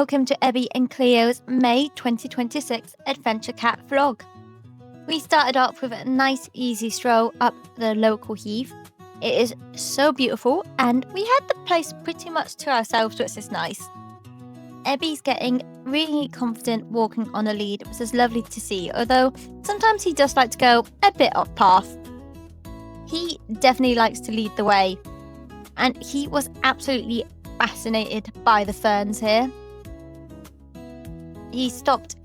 welcome to Ebi and Cleo's May 2026 Adventure Cat vlog. We started off with a nice easy stroll up the local heath. It is so beautiful and we had the place pretty much to ourselves, which is nice. Ebi's getting really confident walking on a lead, which is lovely to see, although sometimes he does like to go a bit off path. He definitely likes to lead the way, and he was absolutely fascinated by the ferns here. He stopped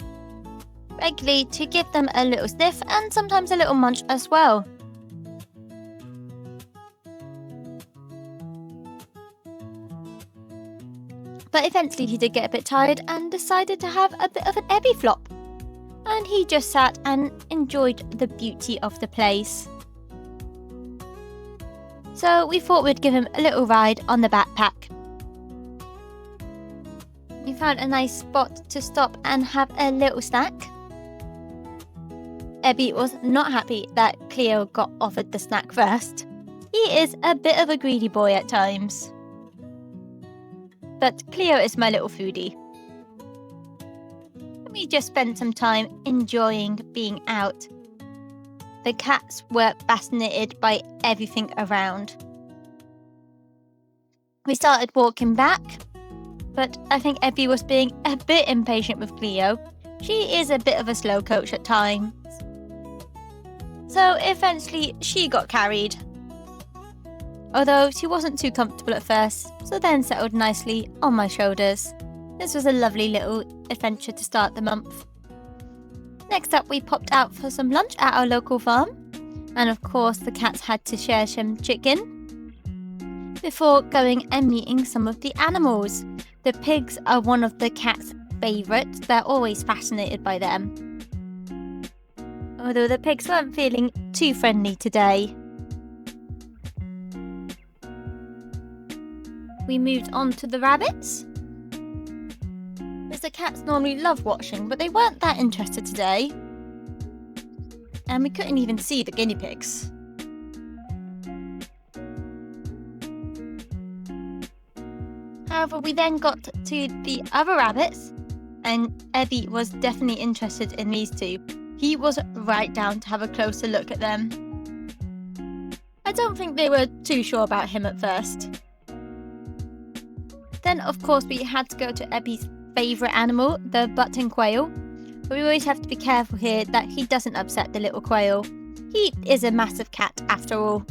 regularly to give them a little sniff and sometimes a little munch as well. But eventually he did get a bit tired and decided to have a bit of an Ebi flop. And he just sat and enjoyed the beauty of the place. So we thought we'd give him a little ride on the backpack. We found a nice spot to stop and have a little snack. Ebi was not happy that Cleo got offered the snack first. He is a bit of a greedy boy at times. But Cleo is my little foodie. We just spent some time enjoying being out. The cats were fascinated by everything around. We started walking back, but I think Ebi was being a bit impatient with Cleo. She is a bit of a slow coach at times. So eventually she got carried. Although she wasn't too comfortable at first, so then settled nicely on my shoulders. This was a lovely little adventure to start the month. Next up, we popped out for some lunch at our local farm. And of course, the cats had to share some chicken before going and meeting some of the animals. The pigs are one of the cats' favourites. They're always fascinated by them. Although the pigs weren't feeling too friendly today. We moved on to the rabbits. As the cats normally love watching, but they weren't that interested today. And we couldn't even see the guinea pigs. However, we then got to the other rabbits, and Ebi was definitely interested in these two. He was right down to have a closer look at them. I don't think they were too sure about him at first. Then, of course, we had to go to Ebi's favourite animal, the button quail. But we always have to be careful here that he doesn't upset the little quail. He is a massive cat after all.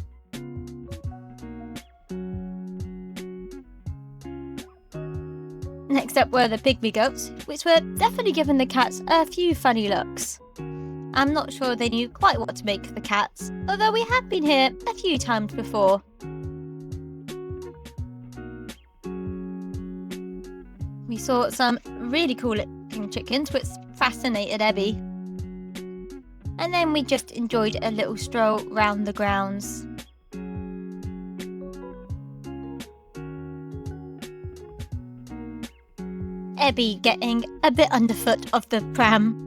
Next up were the pygmy goats, which were definitely giving the cats a few funny looks. I'm not sure they knew quite what to make of the cats, although we have been here a few times before. We saw some really cool looking chickens, which fascinated Ebi. And then we just enjoyed a little stroll round the grounds. Ebi getting a bit underfoot of the pram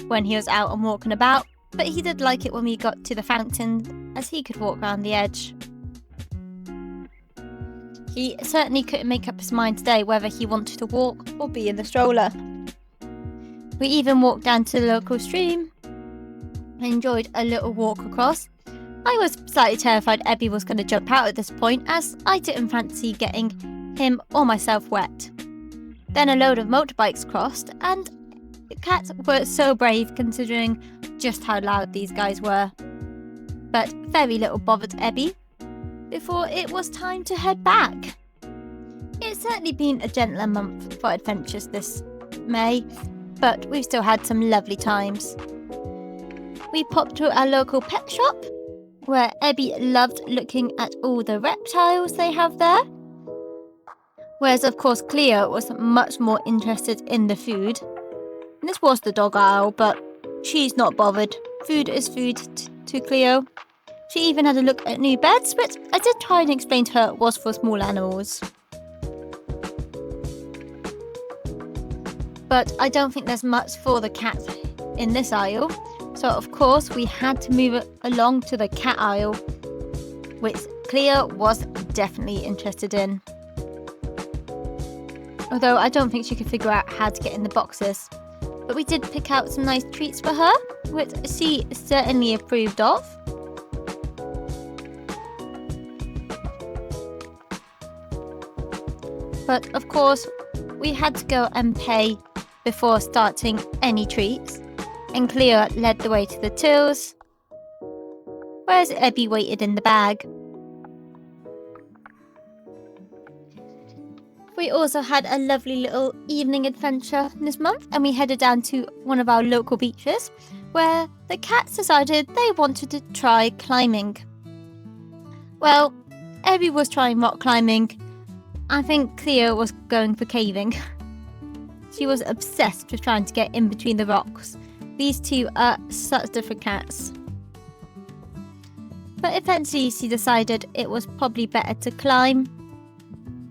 when he was out and walking about, but he did like it when we got to the fountain as he could walk around the edge. He certainly couldn't make up his mind today whether he wanted to walk or be in the stroller. We even walked down to the local stream and enjoyed a little walk across. I was slightly terrified Ebi was going to jump out at this point, as I didn't fancy getting him or myself wet. Then a load of motorbikes crossed, and the cats were so brave considering just how loud these guys were. But very little bothered Ebi before it was time to head back. It's certainly been a gentler month for adventures this May, but we've still had some lovely times. We popped to our local pet shop, where Ebi loved looking at all the reptiles they have there. Whereas of course Cleo was much more interested in the food. And this was the dog aisle, but she's not bothered. Food is food to Cleo. She even had a look at new beds, which I did try and explain to her was for small animals. But I don't think there's much for the cats in this aisle. So of course we had to move it along to the cat aisle, which Cleo was definitely interested in. although I don't think she could figure out how to get in the boxes. But we did pick out some nice treats for her, which she certainly approved of. But of course, we had to go and pay before starting any treats, and Cleo led the way to the tills, whereas Ebi waited in the bag. We also had a lovely little evening adventure this month, and we headed down to one of our local beaches where the cats decided they wanted to try climbing. Well, Ebi was trying rock climbing. I think Cleo was going for caving. She was obsessed with trying to get in between the rocks. These two are such different cats. But eventually she decided it was probably better to climb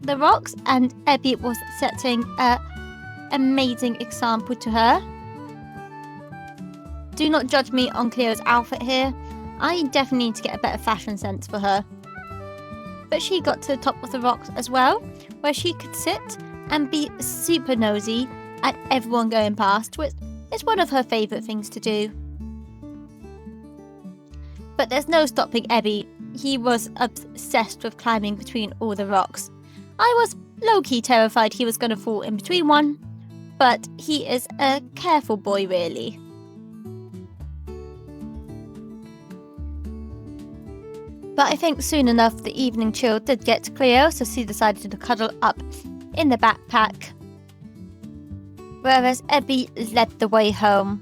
the rocks, and Ebi was setting an amazing example to her. Do not judge me on Cleo's outfit here. I definitely need to get a better fashion sense for her. But she got to the top of the rocks as well, where she could sit and be super nosy at everyone going past, which is one of her favourite things to do. But there's no stopping Ebi. He was obsessed with climbing between all the rocks. I was low-key terrified he was going to fall in between one, but he is a careful boy, really. But I think soon enough the evening chill did get to Cleo, so she decided to cuddle up in the backpack, whereas Ebi led the way home.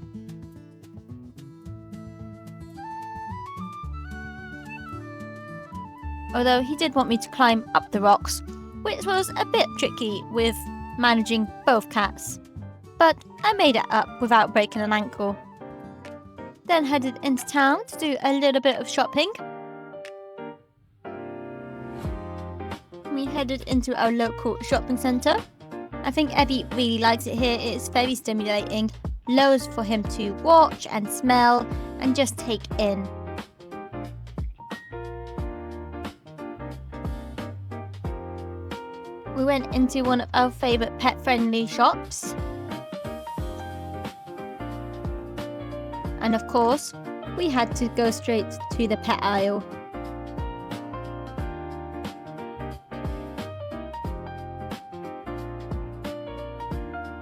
Although he did want me to climb up the rocks, which was a bit tricky with managing both cats, but I made it up without breaking an ankle. Then headed into town to do a little bit of shopping. We headed into our local shopping centre. I think Ebi really likes it here. It's very stimulating. Loads for him to watch and smell and just take in. We went into one of our favourite pet-friendly shops. And of course, we had to go straight to the pet aisle.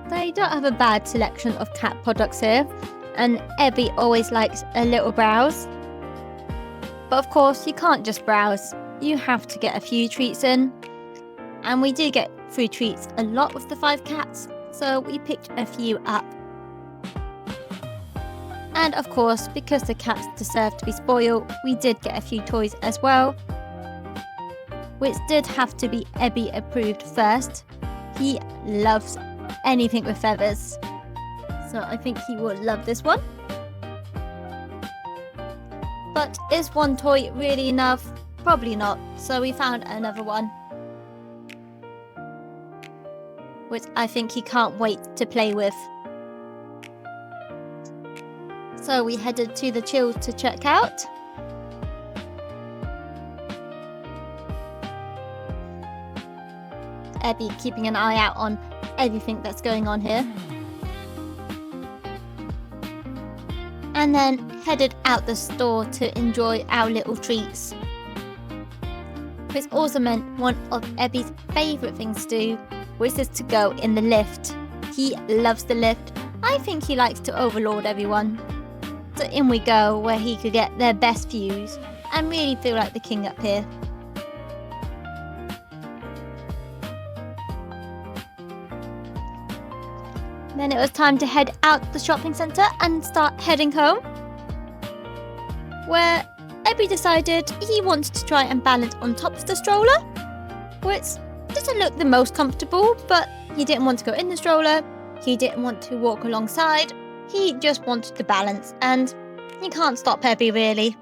They don't have a bad selection of cat products here, and Ebi always likes a little browse. But of course, you can't just browse. You have to get a few treats in. And we do get free treats a lot with the 5 cats, so we picked a few up. And of course, because the cats deserve to be spoiled, we did get a few toys as well, which did have to be Ebi approved first. He loves anything with feathers, so I think he will love this one. But is one toy really enough? Probably not, so we found another one, which I think he can't wait to play with. So we headed to the chill to check out. Ebi keeping an eye out on everything that's going on here. And then headed out the store to enjoy our little treats. Which also meant one of Ebi's favourite things to do, which is to go in the lift. He loves the lift. I think he likes to overlord everyone. So in we go, where he could get their best views and really feel like the king up here. Then it was time to head out the shopping centre and start heading home, where Ebi decided he wanted to try and balance on top of the stroller, which doesn't look the most comfortable, but he didn't want to go in the stroller, he didn't want to walk alongside, he just wanted to balance, and you can't stop Ebi really.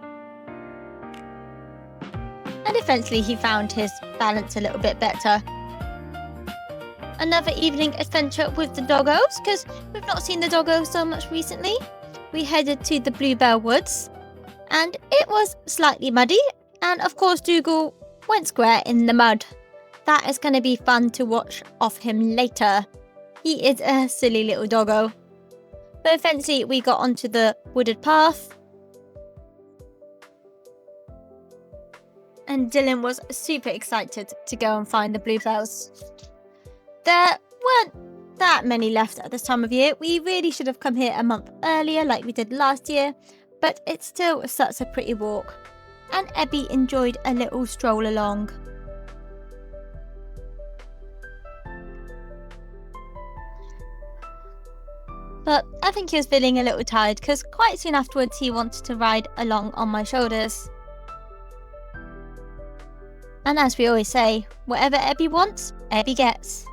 And eventually he found his balance a little bit better. Another evening adventure with the doggos, because we've not seen the doggos so much recently. We headed to the Bluebell Woods, and it was slightly muddy, and of course Dougal went square in the mud. That is going to be fun to watch of him later. He is a silly little doggo. But eventually we got onto the wooded path. And Dylan was super excited to go and find the bluebells. There weren't that many left at this time of year. We really should have come here a month earlier like we did last year, but it's still such a pretty walk. And Ebi enjoyed a little stroll along. But I think he was feeling a little tired because quite soon afterwards he wanted to ride along on my shoulders. And as we always say, whatever Ebi wants, Ebi gets.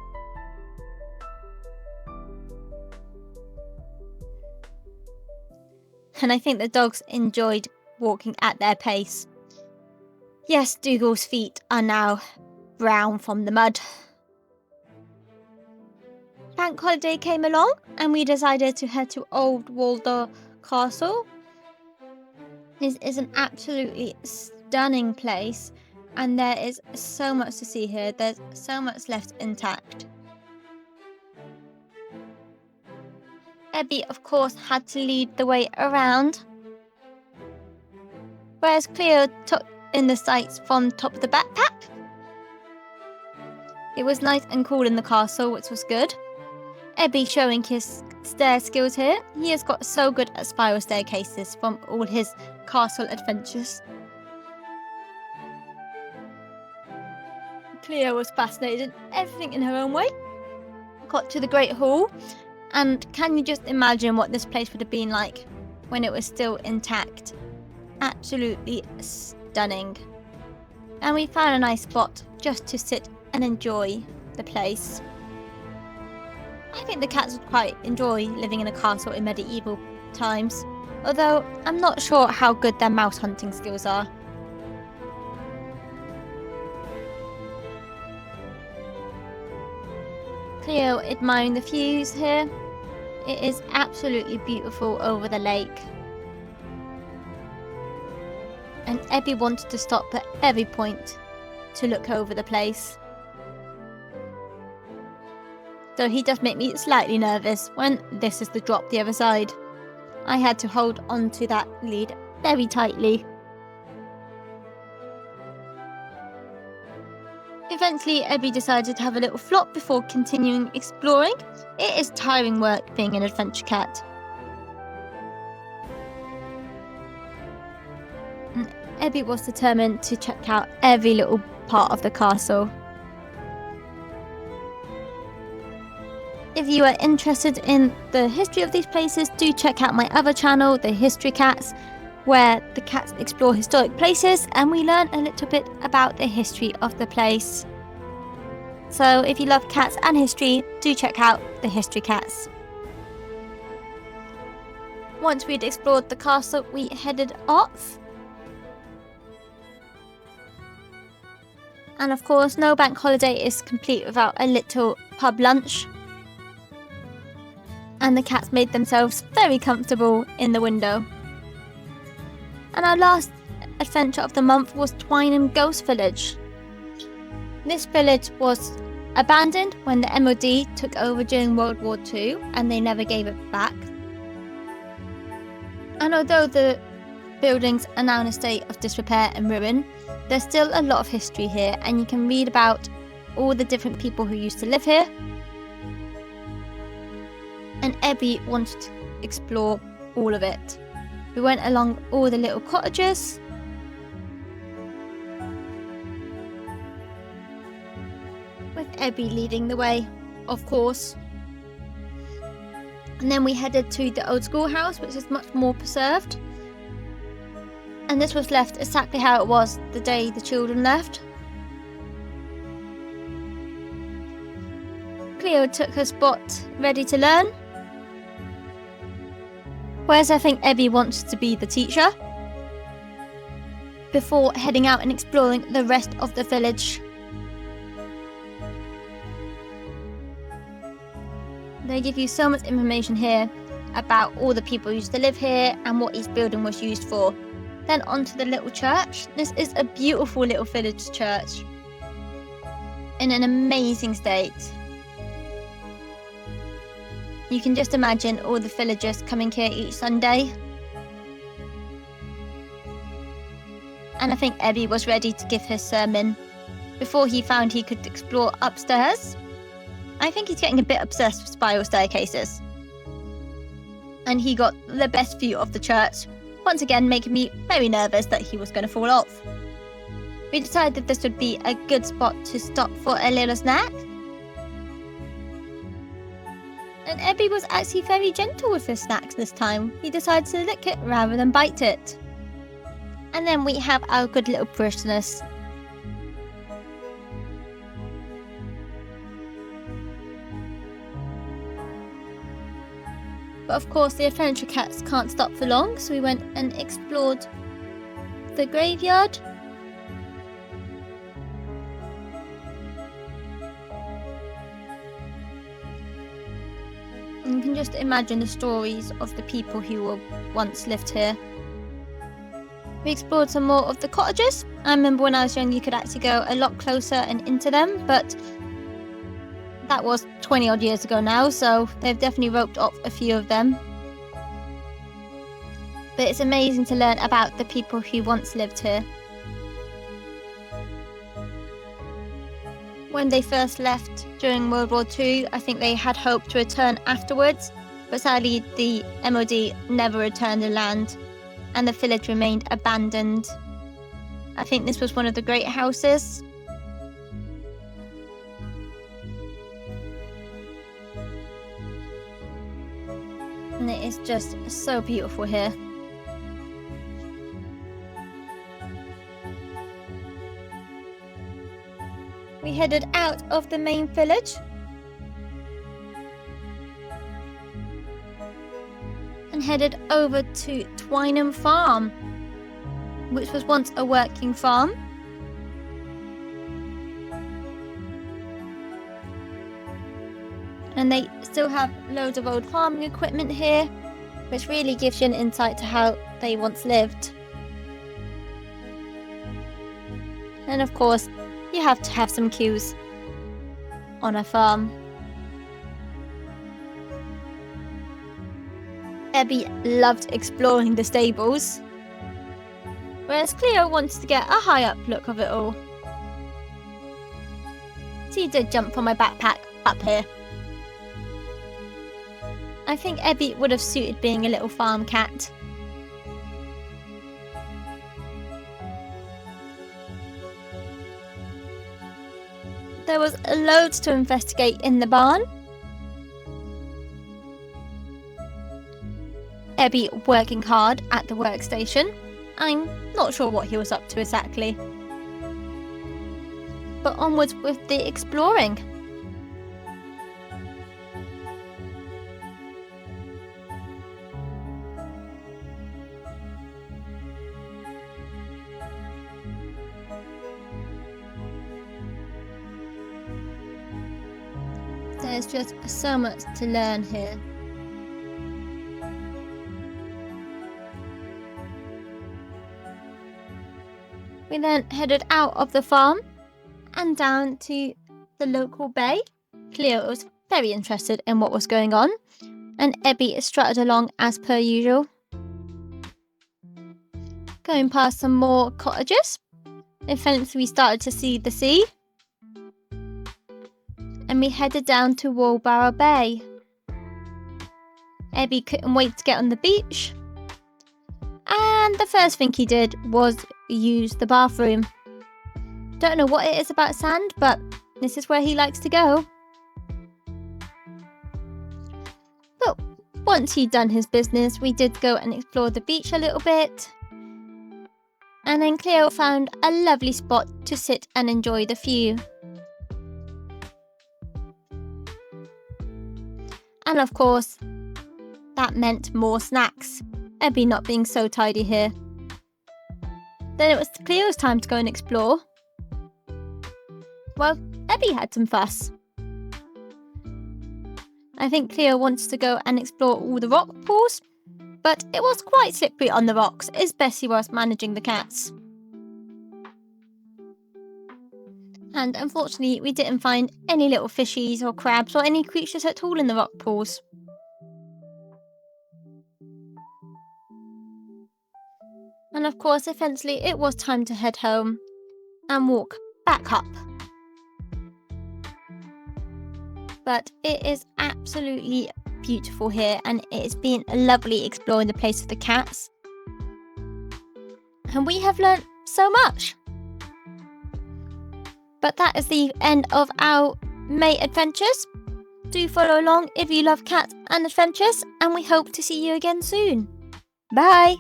And I think the dogs enjoyed walking at their pace. Yes, Dougal's feet are now brown from the mud. Bank holiday came along and we decided to head to Old Wardour Castle. This is an absolutely stunning place and there is so much to see here. There's so much left intact. Ebi, of course, had to lead the way around, whereas Cleo took in the sights from top of the backpack. It was nice and cool in the castle, which was good. Ebi showing his stair skills here. He has got so good at spiral staircases from all his castle adventures. Cleo was fascinated, everything in her own way. Got to the Great Hall, and can you just imagine what this place would have been like when it was still intact? Absolutely stunning. And we found a nice spot just to sit and enjoy the place. I think the cats would quite enjoy living in a castle in medieval times, although I'm not sure how good their mouse hunting skills are. Cleo admiring the views here. It is absolutely beautiful over the lake. And Ebi wanted to stop at every point to look over the place. So he does make me slightly nervous when this is the drop the other side. I had to hold on to that lead very tightly. Eventually, Ebi decided to have a little flop before continuing exploring. It is tiring work being an adventure cat. And Ebi was determined to check out every little part of the castle. If you are interested in the history of these places, do check out my other channel, The History Cats, where the cats explore historic places and we learn a little bit about the history of the place. So if you love cats and history, do check out The History Cats. Once we'd explored the castle, we headed off. And of course, no bank holiday is complete without a little pub lunch. And the cats made themselves very comfortable in the window. And our last adventure of the month was Tyneham Ghost Village. This village was abandoned when the MOD took over during World War II and they never gave it back. And although the buildings are now in a state of disrepair and ruin, there's still a lot of history here and you can read about all the different people who used to live here. And Ebi wanted to explore all of it. We went along all the little cottages. With Ebi leading the way, of course. And then we headed to the old schoolhouse, which is much more preserved. And this was left exactly how it was the day the children left. Cleo took her spot ready to learn. Whereas I think Ebi wants to be the teacher. Before heading out and exploring the rest of the village. They give you so much information here about all the people who used to live here and what each building was used for. Then onto the little church. This is a beautiful little village church. in an amazing state. You can just imagine all the villagers coming here each Sunday. And I think Ebi was ready to give his sermon before he found he could explore upstairs. I think he's getting a bit obsessed with spiral staircases. And he got the best view of the church, once again making me very nervous that he was going to fall off. We decided this would be a good spot to stop for a little snack. And Ebi was actually very gentle with his snacks this time. He decided to lick it rather than bite it. And then we have our good little prisoners. But of course the adventure cats can't stop for long, so we went and explored the graveyard. And you can just imagine the stories of the people who once lived here. We explored some more of the cottages. I remember when I was young you could actually go a lot closer and into them, but that was 20 odd years ago now, so they've definitely roped off a few of them. But it's amazing to learn about the people who once lived here. When they first left during World War II, I think they had hoped to return afterwards, but sadly the MOD never returned the land and the village remained abandoned. I think this was one of the great houses. And it is just so beautiful here. We headed out of the main village and headed over to Tyneham Farm, which was once a working farm. And they still have loads of old farming equipment here, which really gives you an insight to how they once lived. And of course, you have to have some queues on a farm. Ebi loved exploring the stables, whereas Cleo wanted to get a high-up look of it all. She did jump from my backpack up here. I think Ebi would have suited being a little farm cat. There was loads to investigate in the barn. Ebi working hard at the workstation. I'm not sure what he was up to exactly. But onwards with the exploring. There's just so much to learn here. We then headed out of the farm and down to the local bay. Cleo was very interested in what was going on, and Ebi strutted along as per usual. Going past some more cottages, eventually we started to see the sea. And we headed down to Old Wardour Bay. Ebi couldn't wait to get on the beach. And the first thing he did was use the bathroom. Don't know what it is about sand, but this is where he likes to go. But once he'd done his business, we did go and explore the beach a little bit. And then Cleo found a lovely spot to sit and enjoy the view. And of course, that meant more snacks. Ebi not being so tidy here. Then it was Cleo's time to go and explore. Well, Ebi had some fuss. I think Cleo wants to go and explore all the rock pools, but it was quite slippery on the rocks, especially whilst managing the cats. And unfortunately, we didn't find any little fishies or crabs or any creatures at all in the rock pools. And of course, eventually, it was time to head home and walk back up. But it is absolutely beautiful here, and it's been lovely exploring the place of the cats. And we have learnt so much. But that is the end of our May adventures. Do follow along if you love cats and adventures, and we hope to see you again soon. Bye!